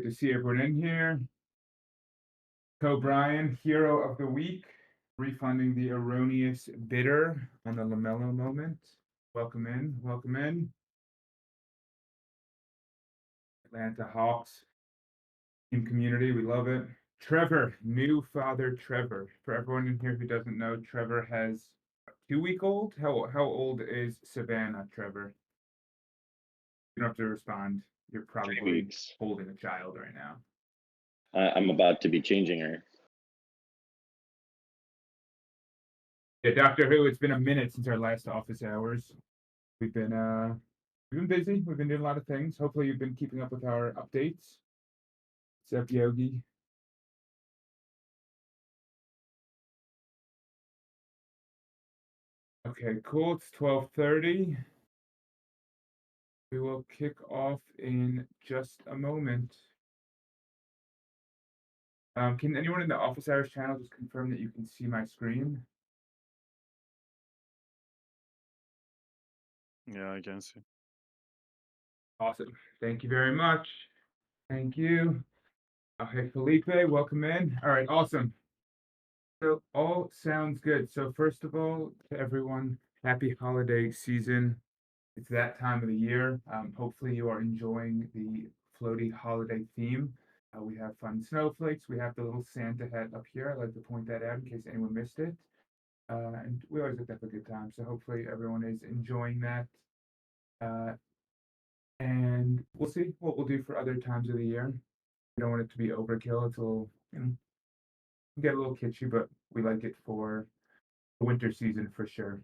to see everyone in here. Brian, hero of the week, refunding the erroneous bidder on the LaMelo moment. Welcome in, welcome in. Atlanta Hawks team community, we love it. Trevor, new father Trevor. For everyone in here who doesn't know, Trevor has a 2 week old. How old is Savannah, Trevor? You don't have to respond. You're Three probably weeks. holding a child right now. I'm about to be changing her. Yeah, Doctor Who, it's been a minute since our last office hours. We've been busy. We've been doing a lot of things. Hopefully you've been keeping up with our updates. What's up, Yogi? Okay, cool. It's 12:30. We will kick off in just a moment. Can anyone in the office hours channel just confirm that you can see my screen? Yeah, I can see. Awesome. Thank you very much. Thank you. Okay, Felipe, welcome in. All right, awesome. So all sounds good. So first of all, to everyone, happy holiday season. It's that time of the year. Hopefully you are enjoying the floaty holiday theme. We have fun snowflakes. We have the little Santa hat up here. I'd like to point that out in case anyone missed it. And we always like to have a good time. So hopefully everyone is enjoying that. And we'll see what we'll do for other times of the year. We don't want it to be overkill. It's a little, get a little kitschy, but we like it for the winter season for sure.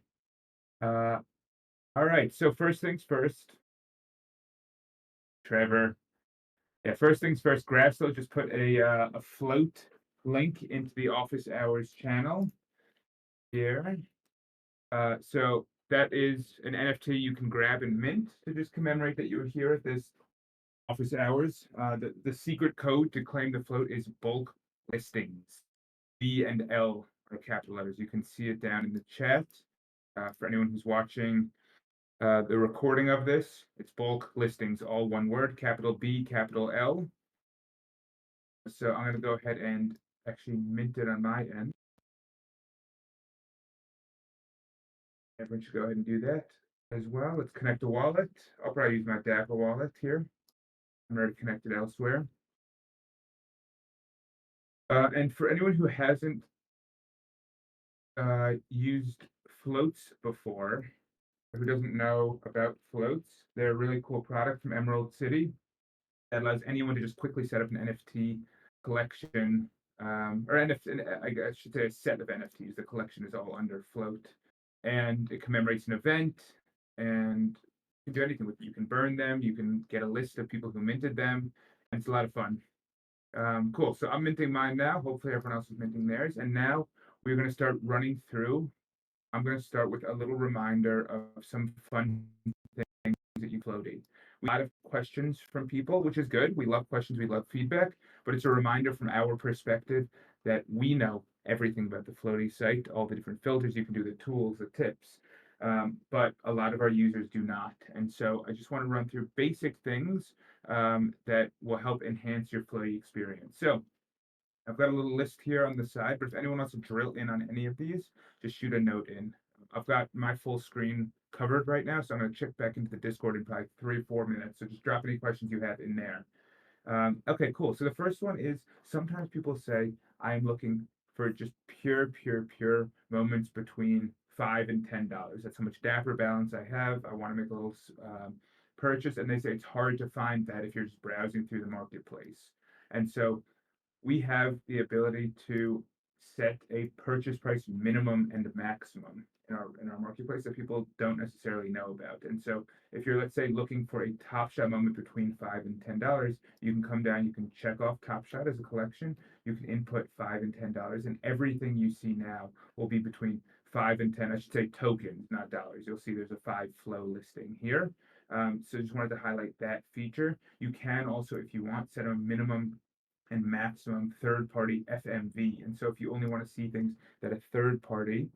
All right. So first things first, Trevor. Yeah, first things first, Grasslow just put a float link into the office hours channel here. So that is an NFT you can grab and mint to just commemorate that you were here at this office hours. The secret code to claim the float is bulk listings. B and L are capital letters. You can see it down in the chat. For anyone who's watching the recording of this, it's bulk listings, all one word, capital B, capital L. So I'm going to go ahead and actually mint it on my end. Everyone should go ahead and do that as well. Let's connect a wallet. I'll probably use my Dapper wallet here. I'm already connected elsewhere. And for anyone who hasn't used floats before, or who doesn't know about floats, they're a really cool product from Emerald City that allows anyone to just quickly set up an NFT collection, or NFT, I should say a set of NFTs. The collection is all under float, and it commemorates an event, and you can do anything with it. You can burn them, you can get a list of people who minted them, and it's a lot of fun. Cool. So I'm minting mine now. Hopefully everyone else is minting theirs. And now we're going to start running through. I'm going to start with a little reminder of some fun things that you floated. We have a lot of questions from people, which is good. We love questions. We love feedback. But it's a reminder from our perspective that we know everything about the Floaty site, all the different filters you can do, the tools, the tips. But a lot of our users do not. And so I just want to run through basic things that will help enhance your Floaty experience. So I've got a little list here on the side, but if anyone wants to drill in on any of these, just shoot a note in. I've got my full screen covered right now, so I'm going to check back into the Discord in probably 3 or 4 minutes. So just drop any questions you have in there. Okay, cool. So the first one is sometimes people say, I'm looking for just pure moments between $5 and $10. That's how much Dapper balance I have. I want to make a little purchase. And they say it's hard to find that if you're just browsing through the marketplace. And so we have the ability to set a purchase price minimum and maximum in our marketplace that people don't necessarily know about. And so if you're, let's say, looking for a Top Shot moment between $5 and $10, you can come down, you can check off Top Shot as a collection, you can input $5 and $10, and everything you see now will be between 5 and 10. I should say tokens, not dollars. You'll see there's a 5 flow listing here. So just wanted to highlight that feature. You can also, if you want, set a minimum and maximum third-party FMV. And so if you only want to see things that a third party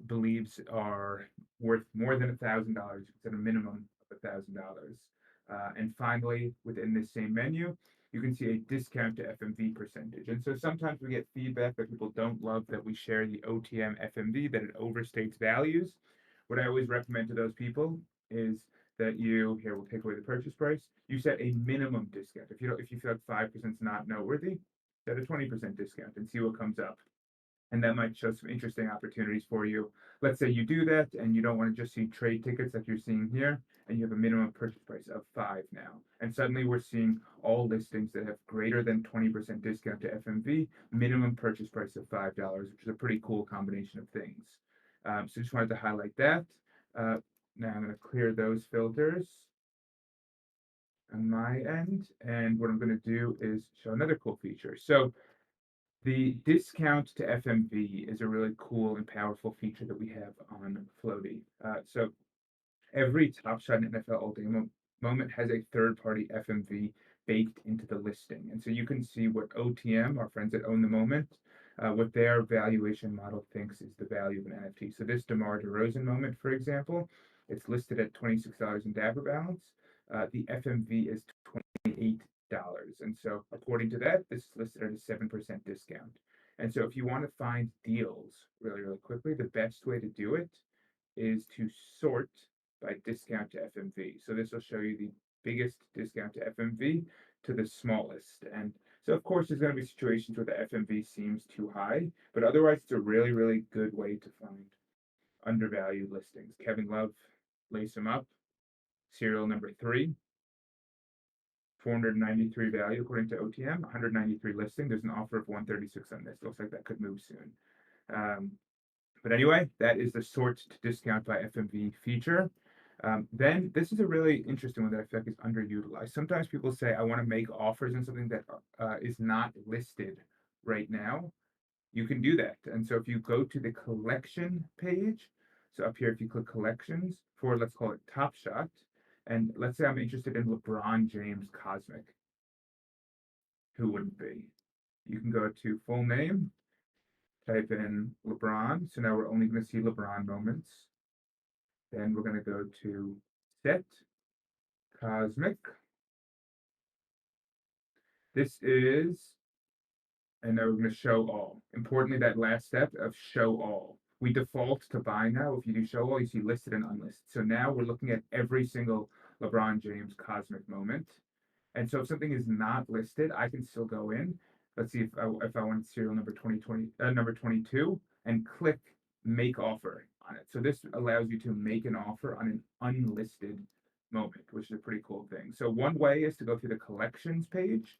believes are worth more than $1,000, you can set a minimum of $1,000. And finally, within this same menu, you can see a discount to FMV percentage. And so sometimes we get feedback that people don't love that we share the OTM FMV, that it overstates values. What I always recommend to those people is that here we'll take away the purchase price. You set a minimum discount. If you feel like 5% is not noteworthy, set a 20% discount and see what comes up, and that might show some interesting opportunities for you. Let's say you do that and you don't want to just see trade tickets like you're seeing here, and you have a minimum purchase price of 5 now. And suddenly we're seeing all listings that have greater than 20% discount to FMV, minimum purchase price of $5, which is a pretty cool combination of things. So just wanted to highlight that. Now I'm going to clear those filters on my end. And what I'm going to do is show another cool feature. So the discount to FMV is a really cool and powerful feature that we have on Flowty. So every Top Shot and NFL All Day moment has a third-party FMV baked into the listing. And so you can see what OTM, our friends that own the moment, what their valuation model thinks is the value of an NFT. So this DeMar DeRozan moment, for example, it's listed at $26 in Dapper balance. The FMV is $28. And so according to that, this is listed at a 7% discount. And so if you want to find deals really, really quickly, the best way to do it is to sort by discount to FMV. So this will show you the biggest discount to FMV to the smallest. And so of course there's going to be situations where the FMV seems too high, but otherwise it's a really, really good way to find undervalued listings. Kevin Love, lace him up. Serial number 3. 493 value according to OTM, 193 listing. There's an offer of 136 on this. Looks like that could move soon. But anyway, that is the sort to discount by FMV feature. Then this is a really interesting one that I feel like is underutilized. Sometimes people say, I want to make offers on something that is not listed right now. You can do that. And so if you go to the collection page, so up here, if you click collections for, let's call it Top Shot, and let's say I'm interested in LeBron James Cosmic. Who wouldn't be? You can go to full name, type in LeBron. So now we're only going to see LeBron moments. Then we're going to go to set Cosmic. This is, and now we're going to show all. Importantly, that last step of show all. We default to buy now. If you do show all, you see listed and unlisted. So now we're looking at every single LeBron James Cosmic moment. And so if something is not listed, I can still go in. Let's see if I want serial number 22 and click make offer on it. So this allows you to make an offer on an unlisted moment, which is a pretty cool thing. So one way is to go through the collections page.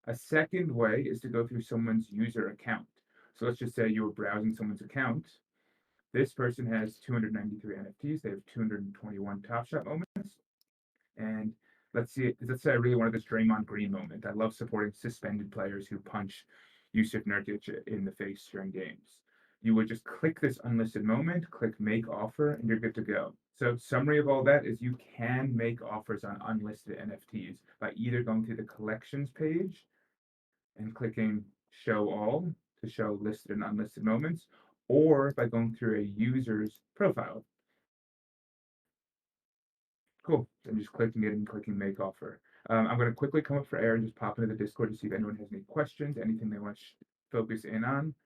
A second way is to go through someone's user account. So let's just say you were browsing someone's account. This person has 293 NFTs. They have 221 Top Shot moments. And let's say I really wanted this Draymond Green moment. I love supporting suspended players who punch Yusuf Nurkic in the face during games. You would just click this unlisted moment, click make offer, and you're good to go. So summary of all that is you can make offers on unlisted NFTs by either going through the collections page and clicking show all to show listed and unlisted moments, or by going through a user's profile. Cool. And just clicking it and clicking make offer. I'm going to quickly come up for air and just pop into the Discord to see if anyone has any questions, anything they want to focus in on.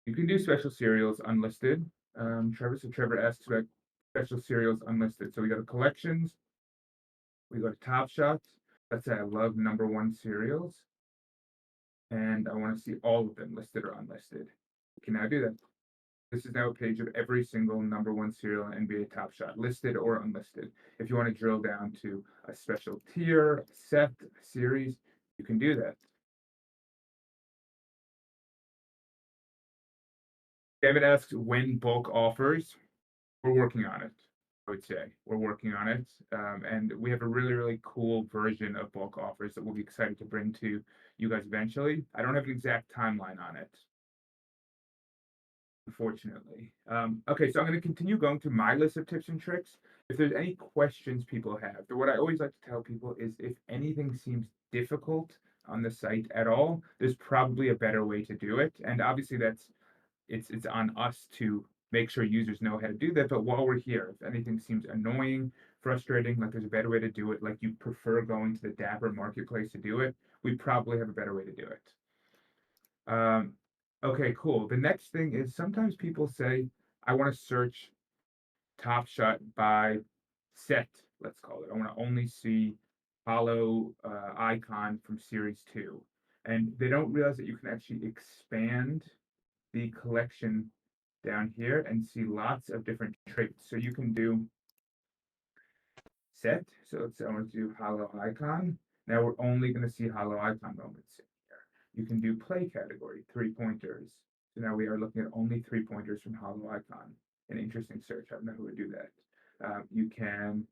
You can do special serials unlisted. Trevor asks about special serials unlisted. So we go to collections. We go to Top Shots. Let's say I love #1 serials. And I want to see all of them listed or unlisted. We can now do that. This is now a page of every single #1 serial in NBA Top Shot, listed or unlisted. If you want to drill down to a special tier, a set, a series, you can do that. David asks when bulk offers. We're working on it, I would say. We're working on it. And we have a really, really cool version of bulk offers that we'll be excited to bring to you guys eventually. I don't have an exact timeline on it, unfortunately. Okay, so I'm going to continue going through my list of tips and tricks. If there's any questions people have, what I always like to tell people is if anything seems difficult on the site at all, there's probably a better way to do it. And obviously it's on us to make sure users know how to do that. But while we're here, if anything seems annoying, frustrating, like there's a better way to do it, like you prefer going to the Dapper marketplace to do it, we probably have a better way to do it. Okay, cool. The next thing is sometimes people say, I want to search Top Shot by set, let's call it. I want to only see Hollow Icon from Series 2. And they don't realize that you can actually expand the collection down here and see lots of different traits. So you can do set. So let's say I want to do Hollow Icon. Now we're only going to see Hollow Icon moments in here. You can do play category, 3-pointers. So now we are looking at only 3-pointers from Hollow Icon. An interesting search. I don't know who would do that. You can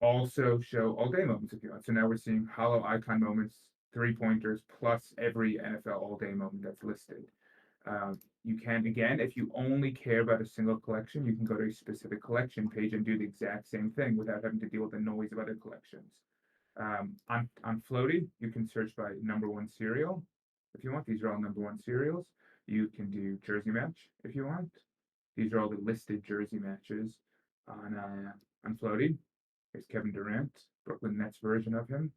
also show all day moments if you want. So now we're seeing Hollow Icon moments, 3-pointers, plus every NFL all day moment that's listed. You can, again, if you only care about a single collection, you can go to a specific collection page and do the exact same thing without having to deal with the noise of other collections. On Flowty, you can search by #1 serial if you want. These are all #1 serials. You can do jersey match if you want. These are all the listed jersey matches on Flowty. Here's Kevin Durant, Brooklyn Nets version of him.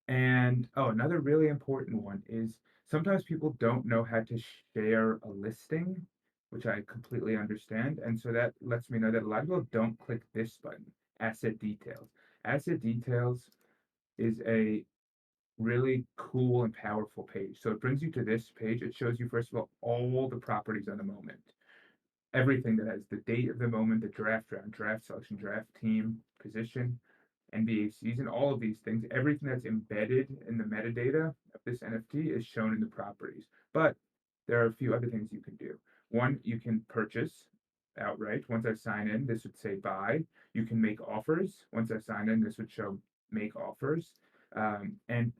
And another really important one is sometimes people don't know how to share a listing, which I completely understand. And so that lets me know that a lot of people don't click this button, asset details. Asset details is a really cool and powerful page. So it brings you to this page. It shows you, first of all the properties on the moment. Everything that has the date of the moment, the draft round, draft selection, draft team, position, NBA season, all of these things, everything that's embedded in the metadata of this NFT is shown in the properties. But there are a few other things you can do. One, you can purchase outright. Once I sign in, this would say buy. You can make offers. Once I sign in, this would show make offers. And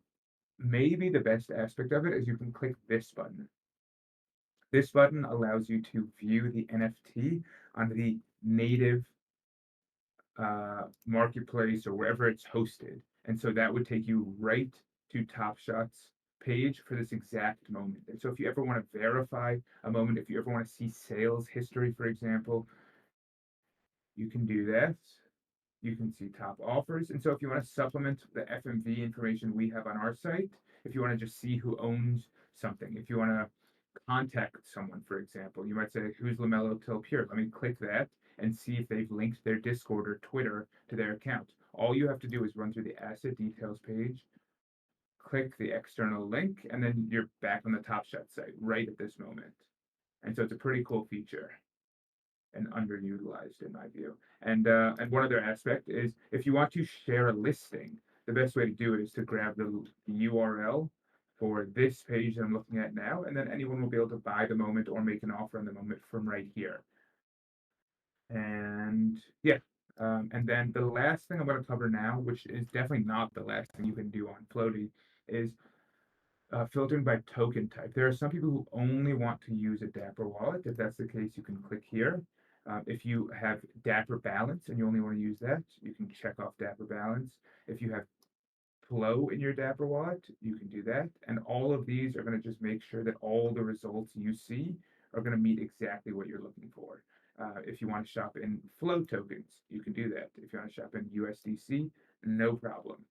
maybe the best aspect of it is you can click this button. This button allows you to view the NFT on the native marketplace or wherever it's hosted. And so that would take you right to Top Shot's page for this exact moment. And so if you ever want to verify a moment, if you ever want to see sales history, for example, you can do that. You can see top offers. And so if you want to supplement the FMV information we have on our site, if you want to just see who owns something, if you want to contact someone, for example, you might say, who's LaMelo Till Pure? Let me click that and see if they've linked their Discord or Twitter to their account. All you have to do is run through the asset details page, click the external link, and then you're back on the Top Shot site right at this moment. And so it's a pretty cool feature and underutilized in my view. And one other aspect is if you want to share a listing, the best way to do it is to grab the URL for this page that I'm looking at now, and then anyone will be able to buy the moment or make an offer on the moment from right here. And yeah, and then the last thing I'm going to cover now, which is definitely not the last thing you can do on Floaty, is filtering by token type. There are some people who only want to use a Dapper wallet. If that's the case, you can click here. If you have Dapper Balance and you only want to use that, you can check off Dapper Balance. If you have Flow in your Dapper wallet, you can do that. And all of these are going to just make sure that all the results you see are going to meet exactly what you're looking for. If you want to shop in Flow tokens, you can do that. If you want to shop in USDC, no problem.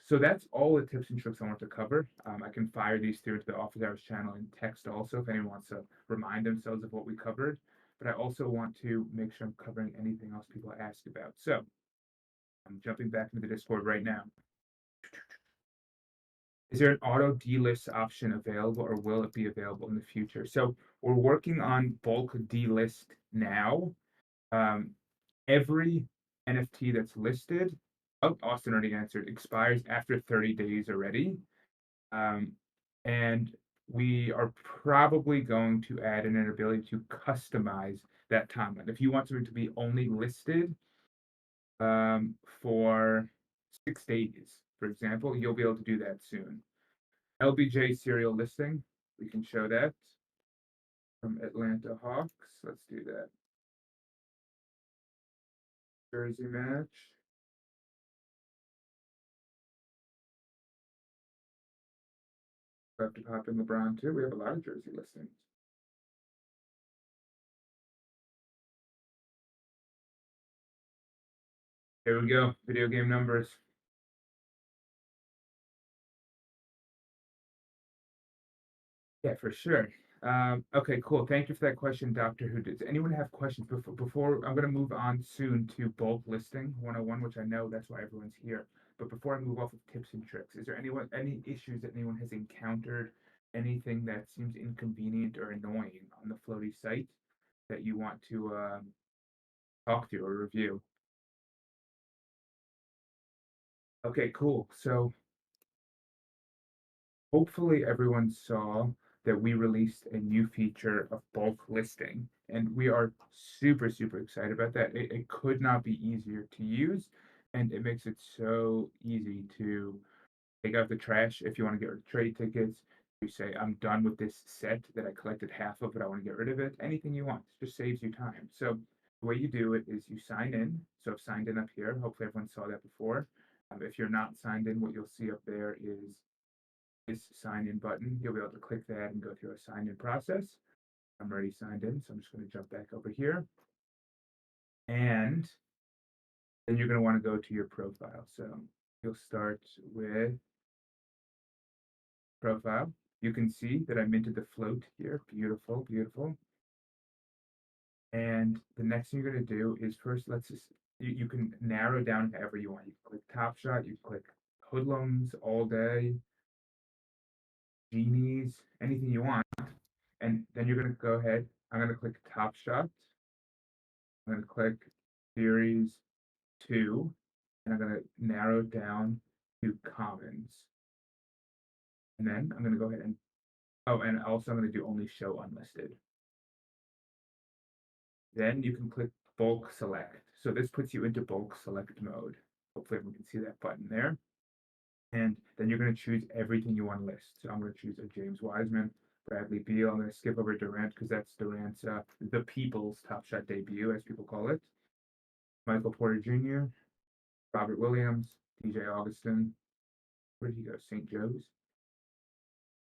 So that's all the tips and tricks I want to cover. I can fire these through to the Office Hours channel in text also if anyone wants to remind themselves of what we covered. But I also want to make sure I'm covering anything else people ask about. So I'm jumping back into the Discord right now. Is there an auto delist option available or will it be available in the future? So we're working on bulk delist now. Every NFT that's listed, Austin already answered, expires after 30 days already. And we are probably going to add in an ability to customize that timeline. If you want something to be only listed for 6 days, for example, you'll be able to do that soon. LBJ serial listing, we can show that from Atlanta Hawks. Let's do that. Jersey match. We have to pop in LeBron too. We have a lot of jersey listings. Here we go. Video game numbers. Yeah, for sure. Okay, cool. Thank you for that question, Doctor Who. Does anyone have questions before I'm going to move on soon to bulk listing 101, which I know that's why everyone's here. But before I move off of tips and tricks, is there any issues that anyone has encountered, anything that seems inconvenient or annoying on the Floaty site that you want to talk to or review? Okay, cool. So hopefully everyone saw that we released a new feature of bulk listing, and we are super, super excited about that. It could not be easier to use, and it makes it so easy to take out the trash if you want to get rid of trade tickets. You say, I'm done with this set that I collected half of, but I want to get rid of it. Anything you want, it just saves you time. So the way you do it is you sign in. So I've signed in up here. Hopefully everyone saw that before. If you're not signed in, what you'll see up there is this sign in button. You'll be able to click that and go through a sign in process. I'm already signed in, so I'm just going to jump back over here. And then you're going to want to go to your profile. So you'll start with profile. You can see that I minted the float here. Beautiful, beautiful. And the next thing you're going to do is first, you can narrow down however you want. You can click Top Shot, you can click Hoodlums, All Day, Genies, anything you want. And then you're going to go ahead. I'm going to click Top Shot. I'm going to click Series 2, and I'm going to narrow it down to Commons. And then I'm going to go ahead and, oh, and also I'm going to do only Show Unlisted. Then you can click Bulk Select. So this puts you into Bulk Select mode. Hopefully everyone can see that button there. And then you're going to choose everything you want to list. So I'm going to choose a James Wiseman, Bradley Beal. I'm going to skip over Durant because that's Durant's, the People's Top Shot debut, as people call it. Michael Porter Jr., Robert Williams, DJ Augustin. Where did he go? St. Joe's.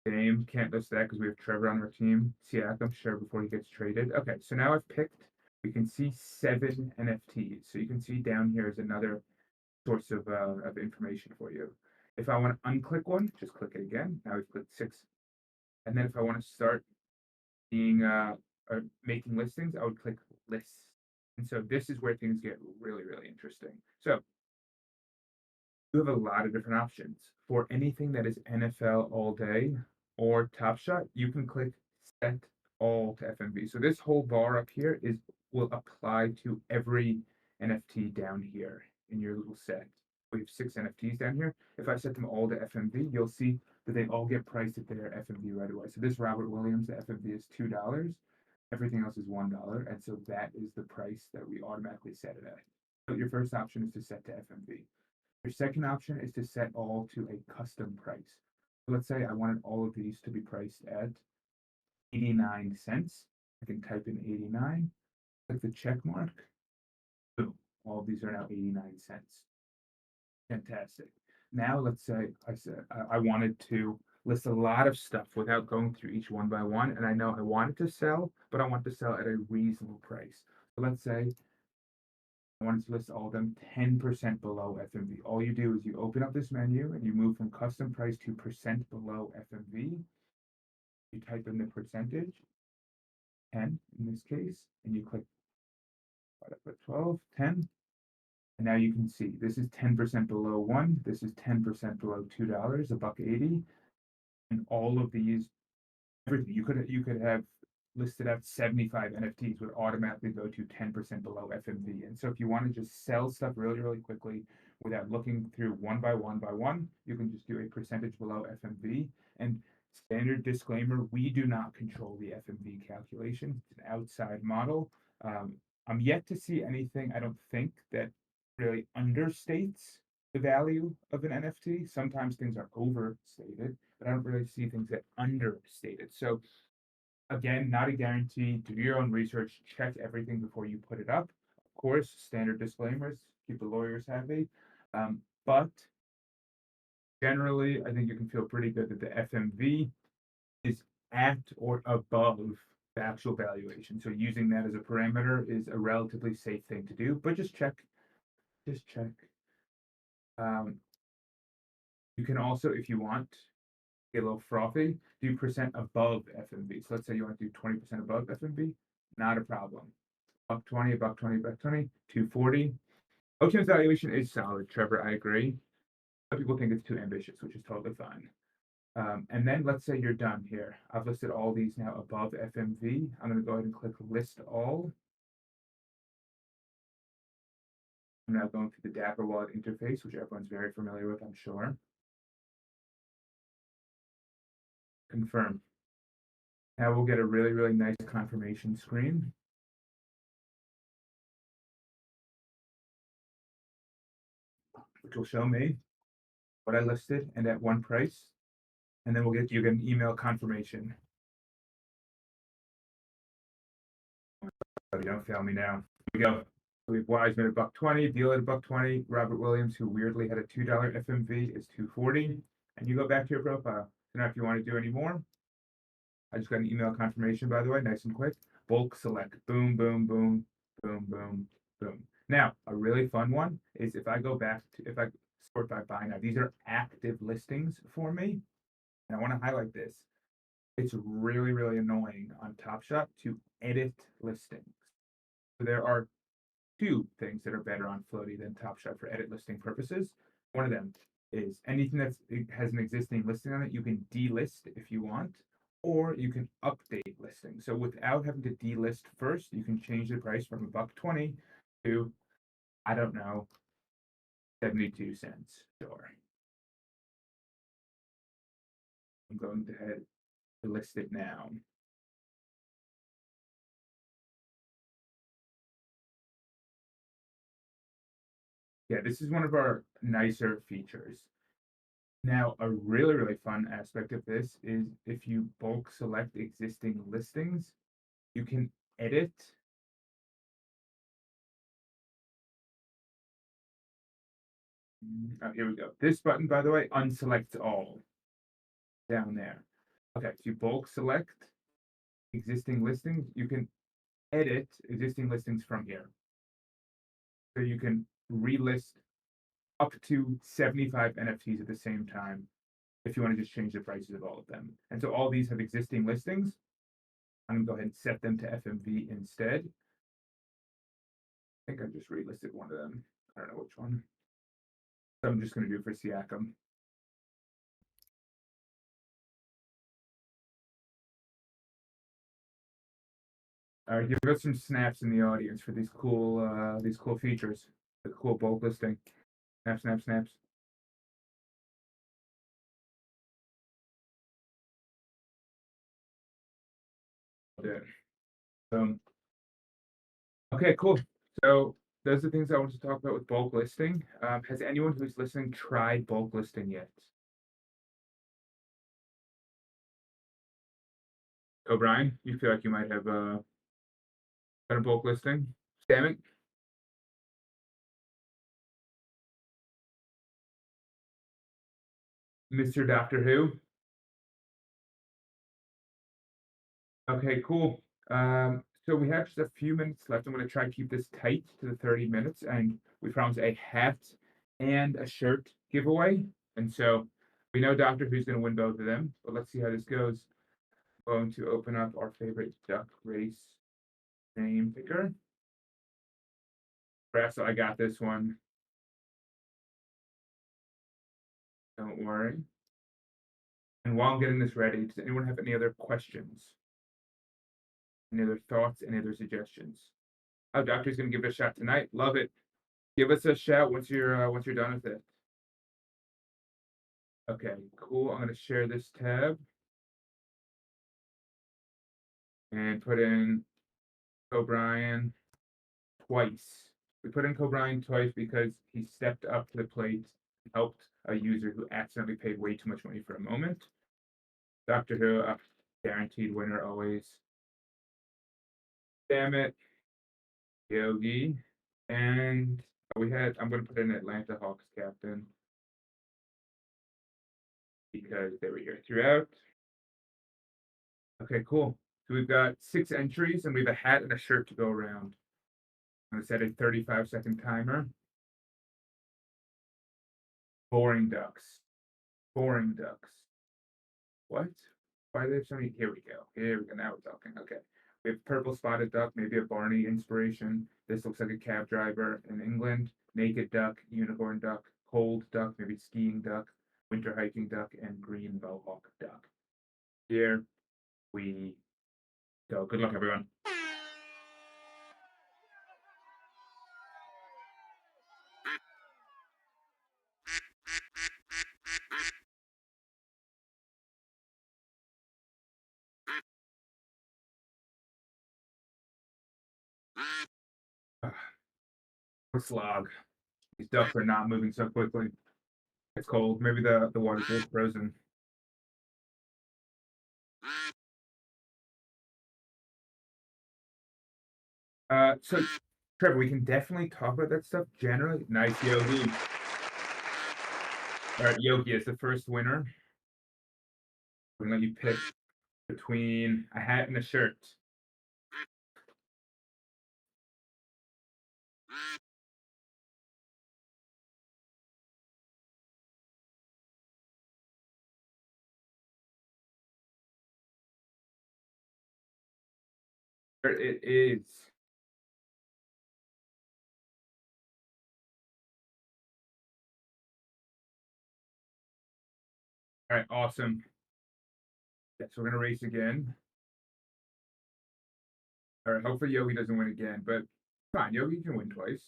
Dame, can't list that because we have Trevor on our team. Siakam, sure, before he gets traded. Okay, so now I've picked, we can see 7 NFTs. So you can see down here is another source of information for you. If I want to unclick one, just click it again. Now we've clicked 6. And then if I want to start being or making listings, I would click lists. And so this is where things get really, really interesting. So you have a lot of different options. For anything that is NFL all day or Top Shot, you can click set all to FMV. So this whole bar up here will apply to every NFT down here in your little set. We have 6 NFTs down here. If I set them all to FMV, you'll see that they all get priced at their FMV right away. So this Robert Williams, the FMV is $2. Everything else is $1. And so that is the price that we automatically set it at. So your first option is to set to FMV. Your second option is to set all to a custom price. So let's say I wanted all of these to be priced at 89 cents. I can type in 89, click the check mark. Boom. All of these are now 89 cents. Fantastic. Now let's say I said I wanted to list a lot of stuff without going through each one by one. And I know I wanted to sell, but I want to sell at a reasonable price. So let's say I wanted to list all of them 10% below FMV. All you do is you open up this menu and you move from custom price to percent below FMV. You type in the percentage, 10 in this case, and you click 12, 10. And now you can see this is 10% below 1. This is 10% below $2, $1.80. And all of these, everything you could have listed out 75 NFTs would automatically go to 10% below FMV. And so if you want to just sell stuff really, really quickly without looking through one by one, you can just do a percentage below FMV. And standard disclaimer, we do not control the FMV calculation. It's an outside model. I'm yet to see anything, I don't think, that really understates the value of an NFT. Sometimes things are overstated, but I don't really see things that understate it. So again, not a guarantee. Do your own research, check everything before you put it up. Of course, standard disclaimers, keep the lawyers happy. But generally, I think you can feel pretty good that the FMV is at or above the actual valuation. So using that as a parameter is a relatively safe thing to do, but just check just check. Um, you can also, if you want, get a little frothy, do percent above FMV. So let's say you want to do 20% above FMV, not a problem. Buck 20, buck 20, buck 20, 240. OTM's valuation is solid, Trevor. I agree. Some people think it's too ambitious, which is totally fine. And then let's say you're done here. I've listed all these now above FMV. I'm going to go ahead and click list all. I'm now going through the Dapper Wallet interface, which everyone's very familiar with, I'm sure. Confirm. Now we'll get a really, really nice confirmation screen. Which will show me what I listed and at one price. And then you get an email confirmation. Oh, don't fail me now. Here we go. We have Wiseman at buck 20, Deal at buck 20, Robert Williams, who weirdly had a $2 FMV, is 240. And you go back to your profile. So now if you want to do any more, I just got an email confirmation, by the way, nice and quick. Bulk select. Boom, boom, boom, boom, boom, boom. Now, a really fun one is if I go back to, if I sort by buy now, these are active listings for me. And I want to highlight this. It's really, really annoying on Top Shot to edit listings. So there are two things that are better on Flowty than Top Shot for edit listing purposes. One of them is anything that has an existing listing on it, you can delist if you want, or you can update listing. So without having to delist first, you can change the price from buck 20 to, I don't know, 72 cents. Sure. I'm going to head to list it now. Yeah, this is one of our nicer features. Now, a really, really fun aspect of this is if you bulk select existing listings, you can edit. Oh, here we go. This button, by the way, unselects all down there. Okay, so you bulk select existing listings, you can edit existing listings from here. So you can relist up to 75 NFTs at the same time if you want to just change the prices of all of them. And so all these have existing listings. I'm gonna go ahead and set them to FMV instead. I think I just relisted one of them. I don't know which one. So I'm just gonna do for Siakam. All right, give us some snaps in the audience for these cool features. The cool bulk listing. Snap, snap, snaps. Yeah. Okay, cool. So those are the things I wanted to talk about with bulk listing. Has anyone who's listening tried bulk listing yet? O'Brien, you feel like you might have done a bulk listing? Damn it. Mr. Doctor Who. Okay, cool. So we have just a few minutes left. I'm going to try to keep this tight to the 30 minutes, and we promised a hat and a shirt giveaway. And so we know Doctor Who's going to win both of them, but let's see how this goes. I'm going to open up our favorite duck race name picker. So I got this one. Don't worry. And while I'm getting this ready, does anyone have any other questions? Any other thoughts? Any other suggestions? Oh, Doctor's going to give it a shot tonight. Love it. Give us a shout once you're done with it. Okay, cool. I'm going to share this tab and put in O'Brien twice. We put in O'Brien twice because he stepped up to the plate, helped a user who accidentally paid way too much money for a moment. Doctor Who, guaranteed winner always. Damn it, Yogi. And I'm going to put in Atlanta Hawks captain because they were here throughout. Okay, cool. So we've got 6 entries and we have a hat and a shirt to go around. I'm going to set a 35-second timer. Boring ducks. Boring ducks. What? Why do they have so many? Here we go. Here we go. Now we're talking. Okay. We have purple spotted duck, maybe a Barney inspiration. This looks like a cab driver in England. Naked duck, unicorn duck, cold duck, maybe skiing duck, winter hiking duck, and green mohawk duck. Here we go. Good luck, everyone. Ah, slog. These ducks are not moving so quickly. It's cold. Maybe the water's a little frozen. So Trevor, we can definitely talk about that stuff generally. Nice, Yogi. All right, Yogi is the first winner. We're gonna let you pick between a hat and a shirt. It is. All right, awesome. Yeah, so we're gonna race again. All right, hopefully Yogi doesn't win again, but fine, Yogi can win twice.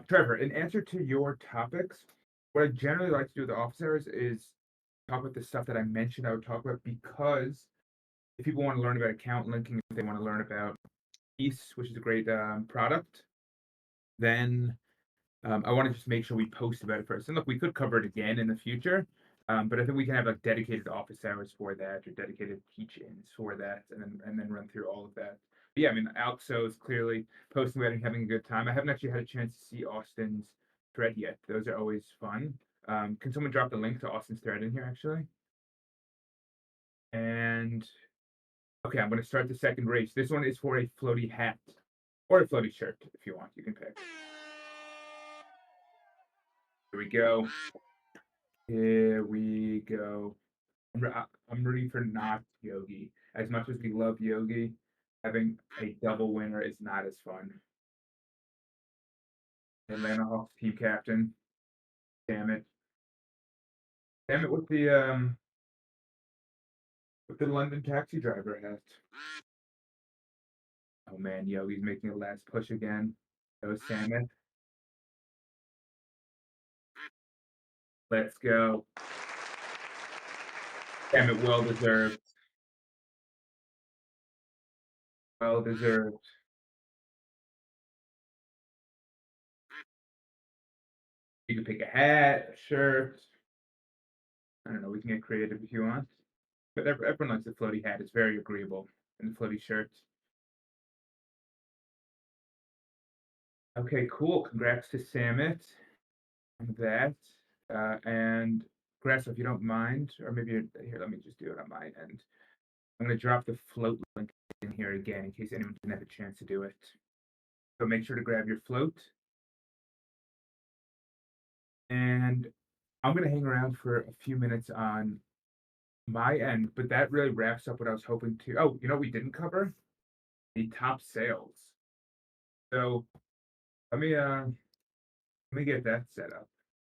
Trevor, in answer to your topics, what I generally like to do with the office hours is talk about the stuff that I mentioned I would talk about because if people want to learn about account linking, if they want to learn about East, which is a great product, then I want to just make sure we post about it first. And look, we could cover it again in the future, but I think we can have like dedicated office hours for that or dedicated teach-ins for that, and then run through all of that. But yeah, I mean, Alxo is clearly posting about it and having a good time. I haven't actually had a chance to see Austin's thread yet. Those are always fun. Can someone drop the link to Austin's thread in here actually? And okay, I'm going to start the second race. This one is for a floaty hat or a floaty shirt if you want. You can pick. Here we go. Here we go. I'm rooting for not Yogi. As much as we love Yogi, having a double winner is not as fun. Atlanta Hawks team captain. Damn it. Damn it with the London taxi driver hat. Oh man, Yogi's making a last push again. Go Samet. Let's go. Damn it, well deserved. Well deserved. You can pick a hat, a shirt. I don't know, we can get creative if you want. But everyone likes the floaty hat. It's very agreeable. And the floaty shirt. Okay, cool. Congrats to Samet on that. And Grass, if you don't mind, or maybe here, let me just do it on my end. I'm going to drop the float link in here again in case anyone didn't have a chance to do it. So make sure to grab your float. And I'm going to hang around for a few minutes on my end, but that really wraps up what I was hoping to. Oh, you know what we didn't cover? The top sales. So let me get that set up.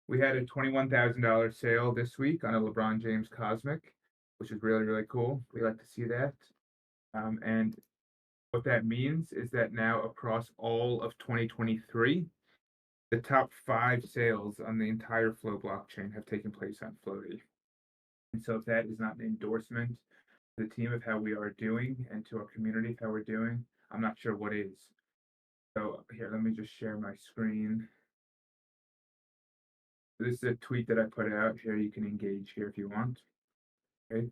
We had a $21,000 sale this week on a LeBron James Cosmic, which is really, really cool. We like to see that. And what that means is that now across all of 2023, the top 5 sales on the entire Flow blockchain have taken place on Flowty. And so if that is not an endorsement to the team of how we are doing and to our community of how we're doing, I'm not sure what is. So here, let me just share my screen. This is a tweet that I put out here. You can engage here if you want. Right.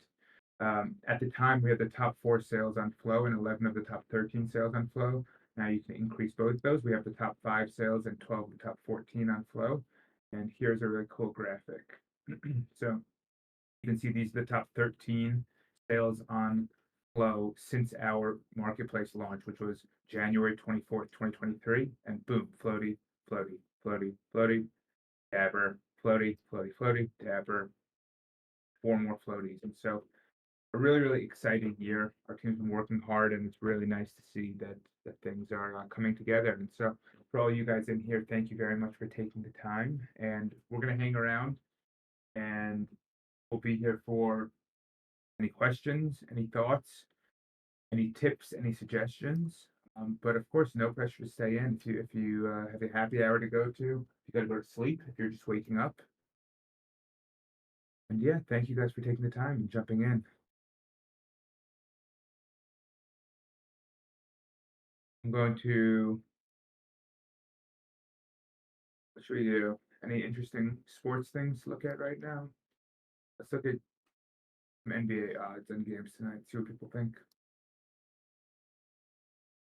At the time, we had the top 4 sales on Flow and 11 of the top 13 sales on Flow. Now you can increase both those. We have the top 5 sales and 12 of the top 14 on Flow. And here's a really cool graphic. So you can see these are the top 13 sales on Flow since our marketplace launch, which was January 24th, 2023. And boom, floaty, floaty, floaty, floaty. dabber, floaty, floaty, floaty, dabber, four more floaties. And so a really, really exciting year. Our team's been working hard, and it's really nice to see that things are coming together. And so, for all you guys in here, thank you very much for taking the time. And we're gonna hang around, and we'll be here for any questions, any thoughts, any tips, any suggestions. But of course, no pressure to stay in. If you have a happy hour to go to, you got to go to sleep. If you're just waking up, and yeah, thank you guys for taking the time and jumping in. I'm going to what should we do? Any interesting sports things to look at right now? Let's look at some NBA odds and games tonight. See what people think.